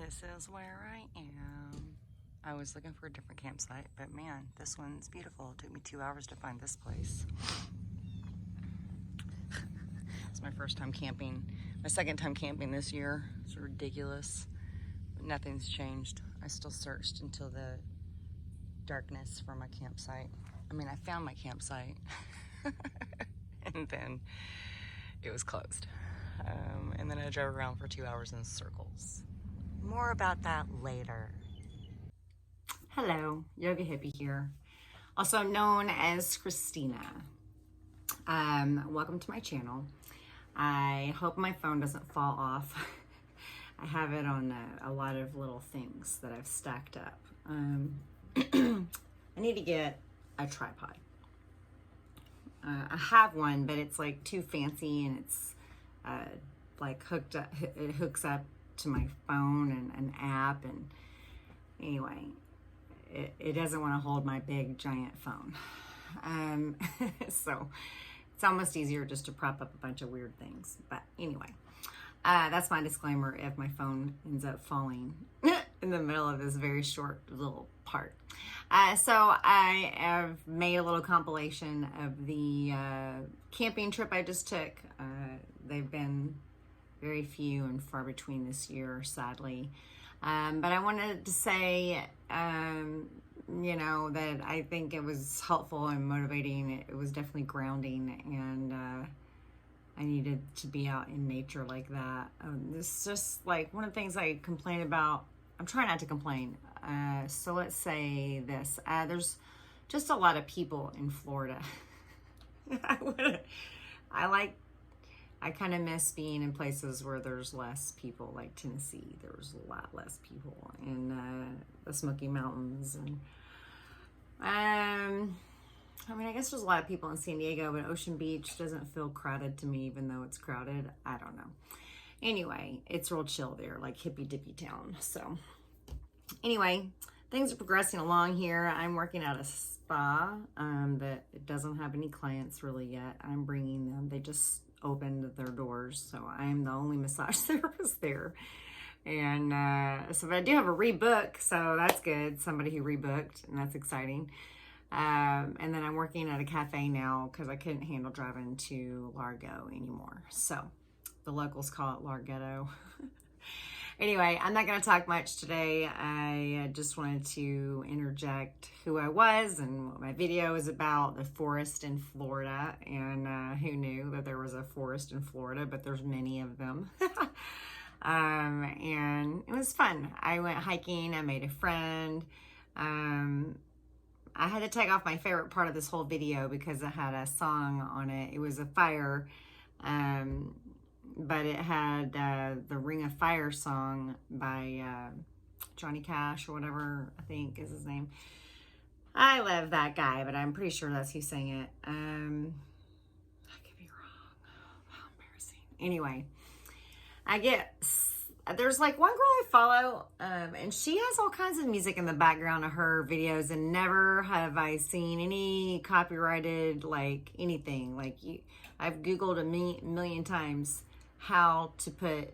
This is where I am. I was looking for a different campsite, but man, this one's beautiful. It took me 2 hours to find this place. It's my first time camping. My second time camping this year. It's ridiculous. But nothing's changed. I still searched until the darkness for my campsite. I mean, I found my campsite. And then it was closed. And then I drove around for 2 hours in circles. More about that later. Hello, Yoga Hippie here, also known as Christina. Welcome to my channel. I hope my phone doesn't fall off. I have it on a lot of little things that I've stacked up. I need to get a tripod. I have one, but it's like too fancy, and it's like hooked up. It hooks up to my phone and an app, and anyway, it doesn't want to hold my big giant phone. So it's almost easier just to prop up a bunch of weird things. But anyway, that's my disclaimer if my phone ends up falling in the middle of this very short little part. So I have made a little compilation of the camping trip I just took. They've been very few and far between this year, sadly. But I wanted to say, that I think it was helpful and motivating. It was definitely grounding, and I needed to be out in nature like that. This is just like one of the things I complain about. I'm trying not to complain. So let's say this. There's just a lot of people in Florida. I kind of miss being in places where there's less people, like Tennessee. There's a lot less people in the Smoky Mountains. And I guess there's a lot of people in San Diego, but Ocean Beach doesn't feel crowded to me, even though it's crowded. I don't know. Anyway, it's real chill there, like hippy dippy town. So anyway, things are progressing along here. I'm working at a spa that it doesn't have any clients really yet. I'm bringing them. They just opened their doors, so I'm the only massage therapist there. And but I do have a rebook, so that's good. Somebody who rebooked, and that's exciting. And then I'm working at a cafe now because I couldn't handle driving to Largo anymore. So the locals call it Larghetto. Anyway, I'm not going to talk much today. I just wanted to interject who I was and what my video is about, the forest in Florida. And who knew that there was a forest in Florida, but there's many of them. And it was fun. I went hiking. I made a friend. I had to take off my favorite part of this whole video because it had a song on it. It was a fire. But it had the Ring of Fire song by Johnny Cash or whatever, I think is his name. I love that guy, but I'm pretty sure that's who sang it. I could be wrong. How embarrassing. Anyway, there's like one girl I follow, and she has all kinds of music in the background of her videos, and never have I seen any copyrighted, like anything. Like I've Googled a million times how to put,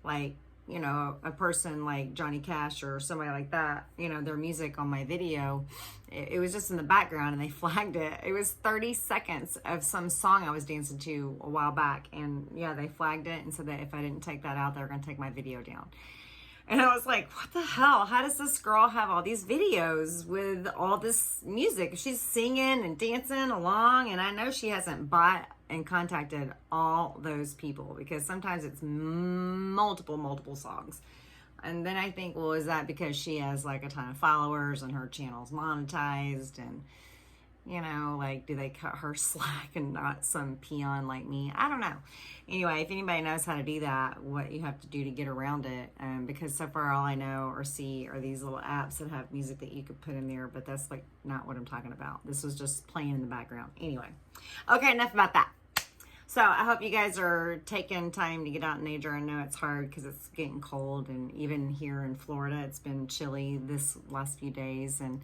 like, a person like Johnny Cash or somebody like that, their music on my video. It was just in the background, and they flagged it. It was 30 seconds of some song I was dancing to a while back, and yeah, they flagged it and said that if I didn't take that out, they were going to take my video down. And I was like, what the hell? How does this girl have all these videos with all this music? She's singing and dancing along, and I know she hasn't bought and contacted all those people, because sometimes it's multiple songs. And then I think, well, is that because she has like a ton of followers and her channel's monetized? And like, do they cut her slack and not some peon like me? I don't know. Anyway, if anybody knows how to do that, what you have to do to get around it, because so far all I know or see are these little apps that have music that you could put in there, but that's like not what I'm talking about. This was just playing in the background. Anyway, okay, enough about that. So I hope you guys are taking time to get out in nature. I know it's hard because it's getting cold, and even here in Florida, it's been chilly this last few days, and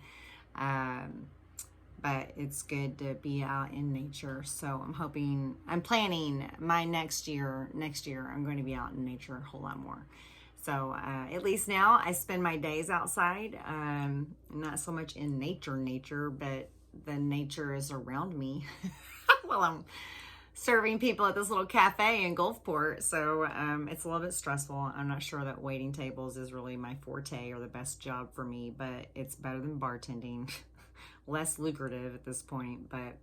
but it's good to be out in nature. So I'm planning my next year, I'm going to be out in nature a whole lot more. So at least now I spend my days outside, not so much in nature, but the nature is around me while I'm serving people at this little cafe in Gulfport. So it's a little bit stressful. I'm not sure that waiting tables is really my forte or the best job for me, but it's better than bartending. Less lucrative at this point, but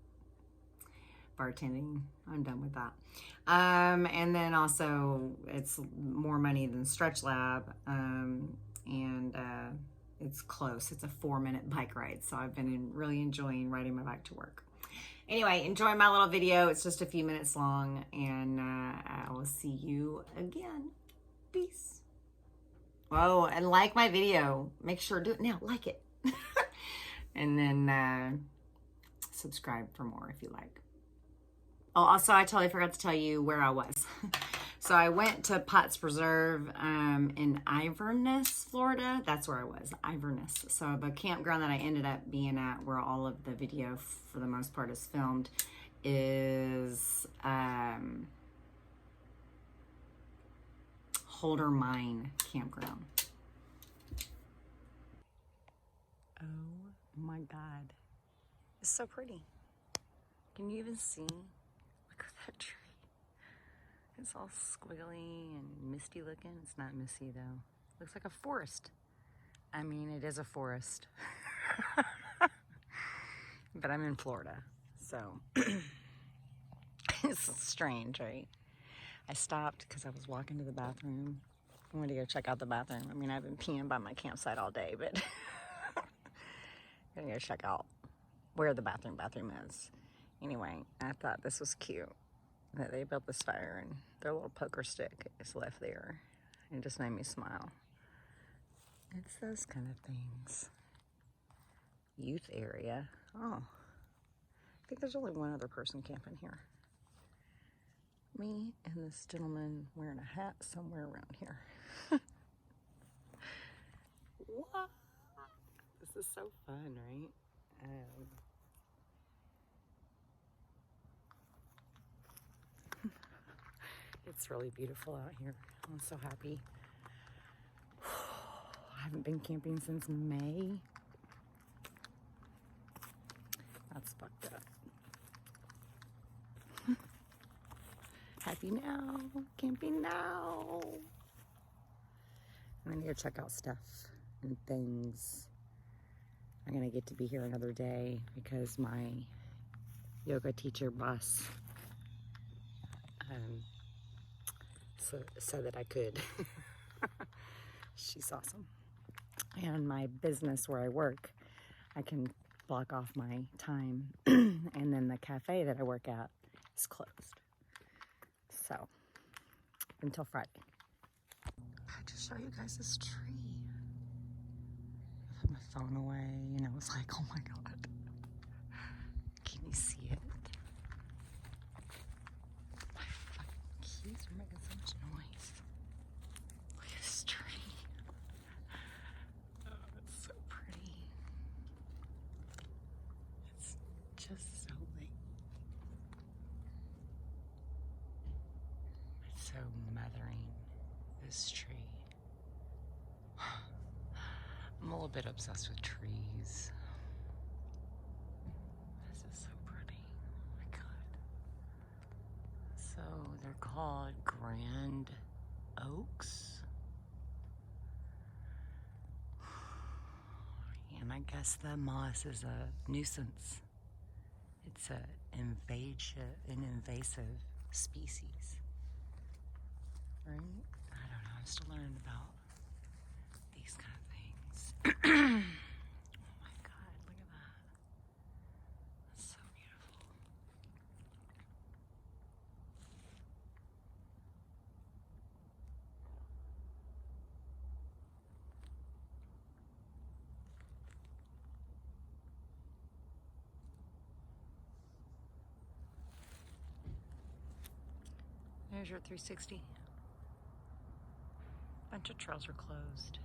bartending, I'm done with that. And then also it's more money than Stretch Lab, and it's close. It's a 4-minute bike ride, so I've been really enjoying riding my bike to work. Anyway, enjoy my little video. It's just a few minutes long, and I will see you again. Peace. Oh, and like my video. Make sure to do it now. Like it. And then subscribe for more if you like. Oh, also, I totally forgot to tell you where I was. So I went to Potts Preserve in Inverness, Florida. That's where I was, Inverness. So the campground that I ended up being at, where all of the video for the most part is filmed, is Holder Mine Campground. Oh my God. It's so pretty. Can you even see? Look at that tree. It's all squiggly and misty looking. It's not misty though. Looks like a forest. I mean, it is a forest. But I'm in Florida, so it's strange, right? I stopped because I was walking to the bathroom. I wanted to go check out the bathroom. I mean, I've been peeing by my campsite all day, but I'm gonna go check out where the bathroom is. Anyway, I thought this was cute that they built this fire and their little poker stick is left there. It just made me smile. It's those kind of things. Youth area. Oh, I think there's only one other person camping here. Me and this gentleman wearing a hat somewhere around here. What? This is so fun, right? It's really beautiful out here. I'm so happy. I haven't been camping since May. That's fucked up. Happy now, camping now. I'm gonna go check out stuff and things. I'm gonna get to be here another day because my yoga teacher boss said that I could. She's awesome. And my business where I work, I can block off my time, and then the cafe that I work at is closed. So, until Friday. I had to show you guys this tree. I put my phone away, and I was like, oh my God. Can you see it? My fucking keys are making so much noise. Look at this tree. Oh, it's so pretty. It's just so like, it's so mothering, this tree. I'm a little bit obsessed with trees. This is so pretty. Oh my God. So they're called Grand Oaks. And I guess the moss is a nuisance. It's an invasive species. Right? I don't know. I'm still learning about these kind of things. Oh my God, look at that. That's so beautiful. There's your 360. Bunch of trails are closed.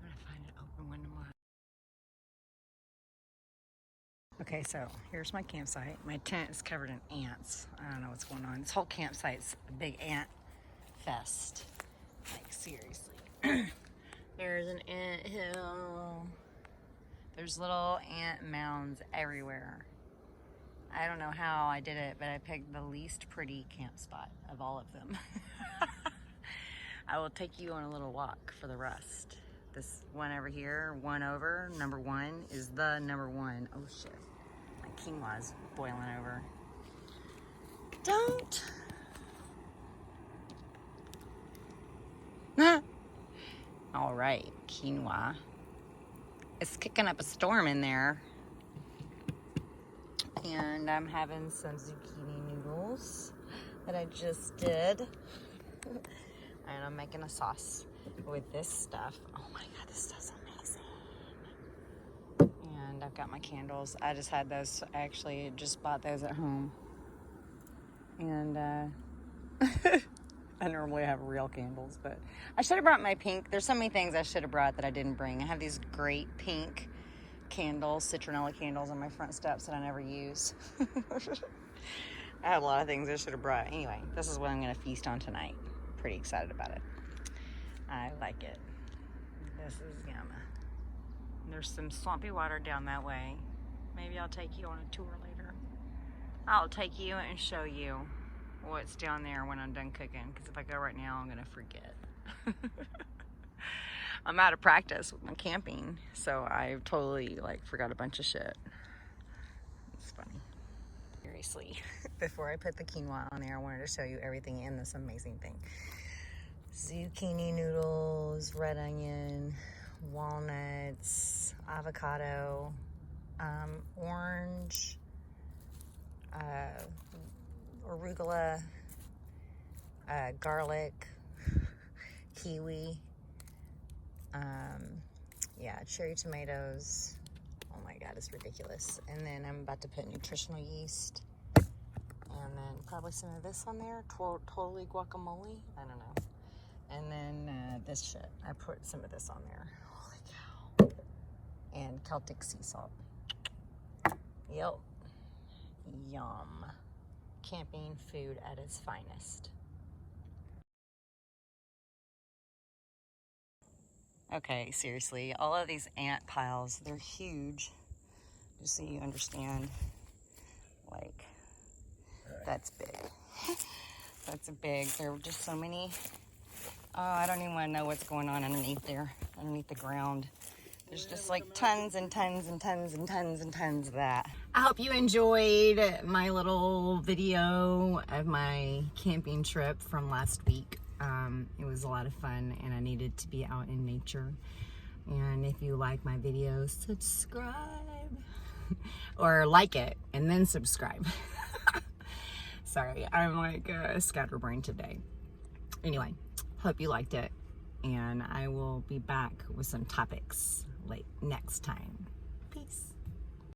I'm gonna find an open one tomorrow. Okay, so here's my campsite. My tent is covered in ants. I don't know what's going on. This whole campsite's a big ant fest. seriously. There's an ant hill. There's little ant mounds everywhere. I don't know how I did it, but I picked the least pretty camp spot of all of them. I will take you on a little walk for the rest. This one over here, one over, number one, is the number one. Oh shit, my quinoa's boiling over. Don't. All right, quinoa. It's kicking up a storm in there. And I'm having some zucchini noodles that I just did. And I'm making a sauce with this stuff. Oh my God, this stuff's amazing. And I've got my candles. I just had those, I actually just bought those at home. And I normally have real candles, but I should have brought my pink. There's so many things I should have brought that I didn't bring. I have these great pink candles, citronella candles on my front steps that I never use. I have a lot of things I should have brought. Anyway, this is what I'm going to feast on tonight. Pretty excited about it. I like it. This is yum. There's some swampy water down that way. Maybe I'll take you on a tour later. I'll take you and show you what's down there when I'm done cooking, because if I go right now, I'm going to forget. I'm out of practice with my camping, so I totally forgot a bunch of shit. It's funny. Seriously, before I put the quinoa on there, I wanted to show you everything in this amazing thing. Zucchini noodles, red onion, walnuts, avocado, orange, arugula, garlic, kiwi, yeah, cherry tomatoes. Oh my God, it's ridiculous. And then I'm about to put nutritional yeast, and then probably some of this on there, totally guacamole, I don't know. And then this shit, I put some of this on there. Holy cow. And Celtic sea salt. Yep. Yum. Camping food at its finest. Okay, seriously, all of these ant piles, they're huge. Just so you understand, that's big. That's big. There are just so many. Oh, I don't even want to know what's going on underneath there, underneath the ground. There's just tons and tons and tons and tons and tons of that. I hope you enjoyed my little video of my camping trip from last week. It was a lot of fun, and I needed to be out in nature. And if you like my videos, subscribe. Or like it and then subscribe. Sorry, I'm like a scatterbrain today. Anyway, hope you liked it, and I will be back with some topics next time.